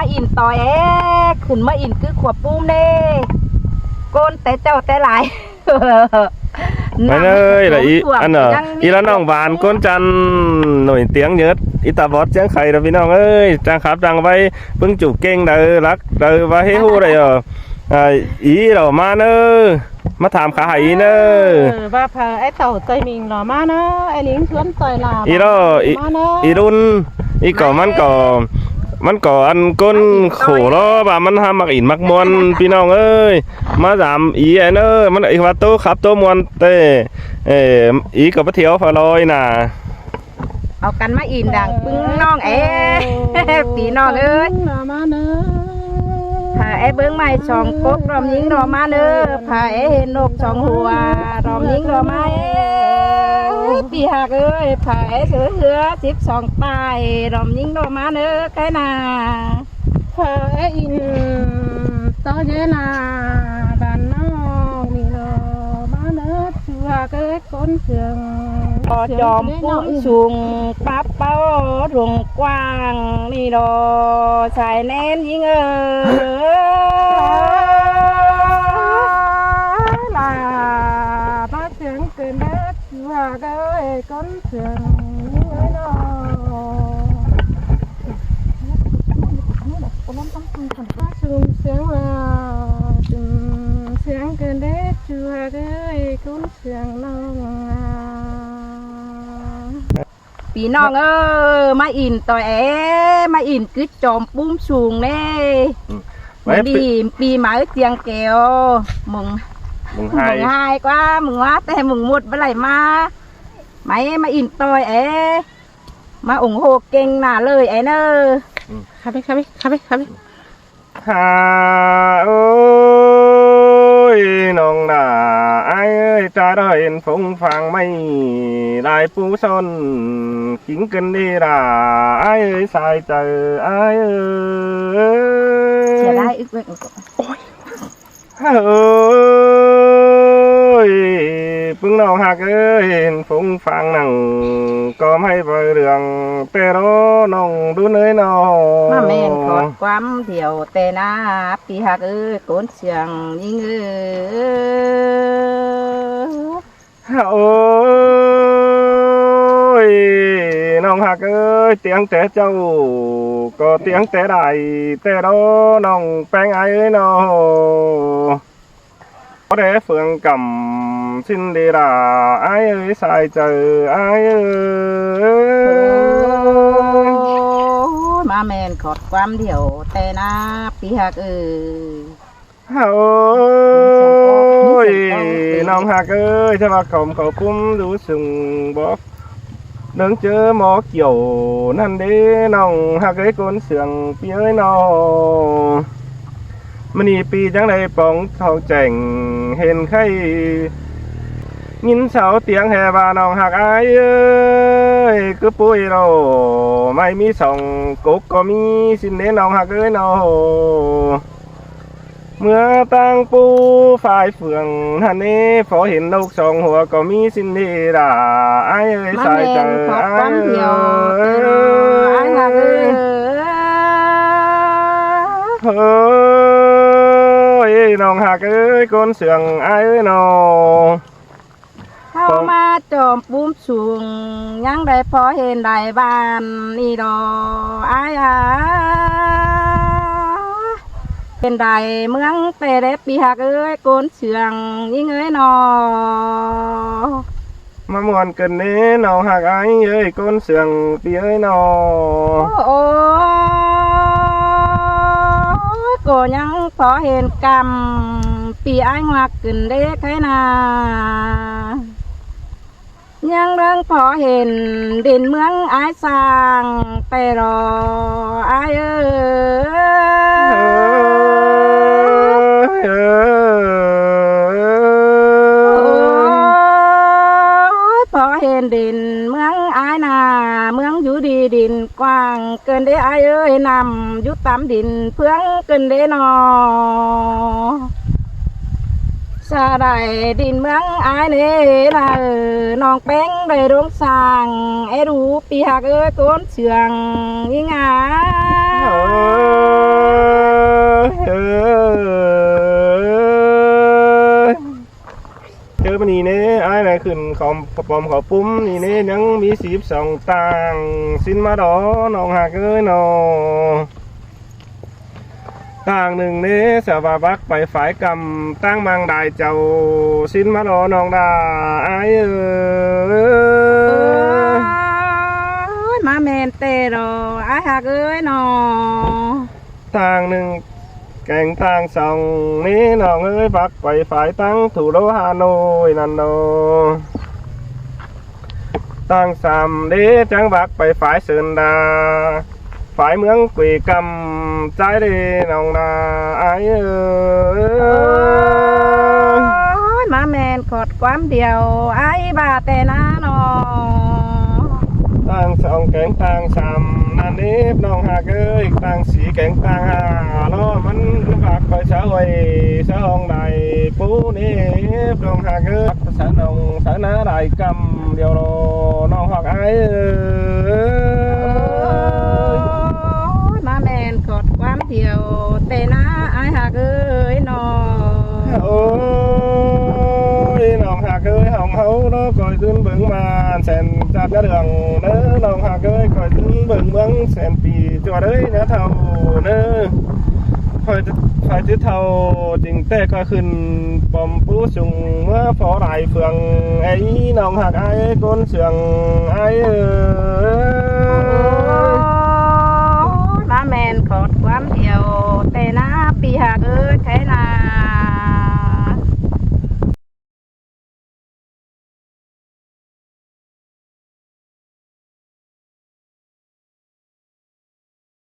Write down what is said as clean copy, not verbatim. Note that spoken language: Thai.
มาอินต่อยขึ้นมาอินคือขวบปุ้มเน่ก้นแต่เจ้าแต่หลายไม่เลยlà ý anh ở ý làน้องบานก้นจันหน่อยเตียงเยอะอีตาบอสเสียงไข่เราพี่น้องเอ้ยจังครับจังไว้เพิ่งจูบเก่งเด้อรักเด้อว่าเฮ้ฮู้ได้เหรอýเรามาเนอะมาถามขาหายเนอะว่าพาไอ้เต่าใจมิงหล่อมาเนอะไอ้ลิงชวนต่อยลาอีเราอีรุ่นอีก่อมันก่ออันก้นขู่ล้อบ่ามันทำมักอินมักมวนพี่น้องเอ้ยมาสามอีไอ้เนอะมันอีว่าโตขับโตมวนเต้อีกับเที่ยวฝลอยน่ะเอากันมาอินดังปึ้งน้องปีน้องเอ้ยมาเนอะพาเบิ้งไม้สองกบรอมยิงรอมาเนอะพาเห็นนกสองหัวรอมยิงรอมาปีหักเอ้ยพาเสือ12 ปลายรอมยิงรอมาเนอะใกล้นาพาอินต่อเยลาบ้านน้องมีรอมาเนอะเสือเกิดก้นเสืองพอจอมปุ้งสูงปั๊บเป้ารุงกว้างนี่ดอชายแน่นยิงลาบ้าเสียงเกินเด็ดเสือเกิดก้นเสืองยิงนอชุมเสียงลาชุมเสียงเกินเด็ดเสือเกิดก้นเสืองน้องปีน้องมาอินต่อยมาอินคือจอมปุ้มสูงเน่ดีปีหมาเตียงแก้วมึงหายกว่ามึงว่าแต่มึงหมดไปไหลมาไม่มาอินต่อยมาองโหเก่งหนาเลยเนอะครับฮาโอ้ยน้องน่ะไอ้เอ้ยจะได้เห็นฟงฟังไม่ได้ปูซนกินกันดีล่ะไอ้เอ้ยสายใจไอ้เอ้ยจะได้อึกเวกโอ้ยพึ่งน้องหักเอ้ยเห็นฟงฟังหนังก็ไม่ไปเรื่องแต่รอน้องดูเนยน้องมาแม่นกอดความเดี่ยวแต่นาปีหักก้นเสียงยิงโอ้ยน้องหักเอ้ยเตียงแต่เจ้าก็เตียงแต่ใดแต่รอน้องแป้งไอ้เอ้ยน้องcó để phượng cầm xin đi là ai ơi sai chờ ai ơi mà men khọt quam điệu tê na pi hạc ôi nong hạc ơi cho bà cổng khẩu cung đủ sừng bó đứng chớ mó kiểu năn đế nong hạc ấy con sườn pi ơi nóมันนี่ปีจังได้ปองทองแจ่งเห็นใครยินเสาเตียงแห่บาน้องหักอายเอ้ยคือปุ้ยเราไม่มีสองกุกก็มีสินเดน้องหักเอ้ยน้องเมื่อตั้งปูฝ่ายเฟืองท่านนี้พอเห็นนกสองหัวก็มีสินเดด่าอายเอ้ยสายใจอายเอ้ยน้องหักเอ้ยก้นเสืองไอ้น้องเข้ามาจอมปุ้มสูงยังได้พอเห็นได้บ้านนี่ดอไอ้เป็นได้เมืองแต่ได้ปีหักเอ้ยก้นเสืองยิ่งเอ้ยนอมามวนกันนี้น้องหักไอ้เอ้ยก้นเสืองปีเอ้ยนอโอ้ก็ยังพอเห็นกรรมปีไอ้หักขึ้นได้แค่นายังเรื่องพอเห็นดินเมืองไอ้สร้างไปรอไอ้พอเห็นดินเมืองไอ้นาเมืองอยู่ดีดินกว้างเกินได้ไอ้นำยุตามดินเพื่องเกินได้นอสาได้ดินเมืองไอ้เน่ละน้องแป้งได้ร่วงสร้างไอ้รู้ปีหักก้นเชืองยิ่ง นี่เน่ไอ้ไหนขึ้นของปอมขอปุ้มนี่เน่ยังมี12ต่างสินมาดอน้องหักเอ้ยนอต่างหนึ่งเน่สาวบักไปฝ่ายกำตั้งมังได้เจ้าสินมาดอน้องดาไอ้เอ้ย มาแมนเตโรไอ้หักเอ้ยนอ ต่างหนึ่งแก่งต่างสองนี้น้องเอ้ยบักไปฝ่ายตั้งถูโรฮานอยนันโนต่างสามเดจังบักไปฝ่ายเซินดาฝ่ายเมืองกุยกำใจเดน้องนาไอ้เอ้ย มาแมนขอดความเดียวไอ้บาแต่นานอ ต่างสองแก่งต่างสามนันนี้น้องหากเอ้ยต่างสีแก่งต่างหาล้อมันบักไปเช้าไว้เช้าห้องใดปูนี่น้องหากเอ้ยภาษาน้องสานาได้กำเดียวรอน้องหากไอ้เอ้ย มาแมนขอดความเดียวแต่นาไอ้หักเอ้ยนอ โอ้ยน้องหากเอ้ยห้องเฮาเนาะก่อยขึ้นเบิ่งมาแสนจัดกระเดืองเด้อน้องหากเอ้ยก่อยขึ้นเบิ่งเมืองแสนปีจวดเอ้ยเนื้อเท่าเด้อค่อยจะเท่าจริงแต่ก็ขึ้นปอมปูสุงเมื่อพอไหลเฟืองไอ้น้องหากไอ้ก้นเสืองไอ้เอ้ย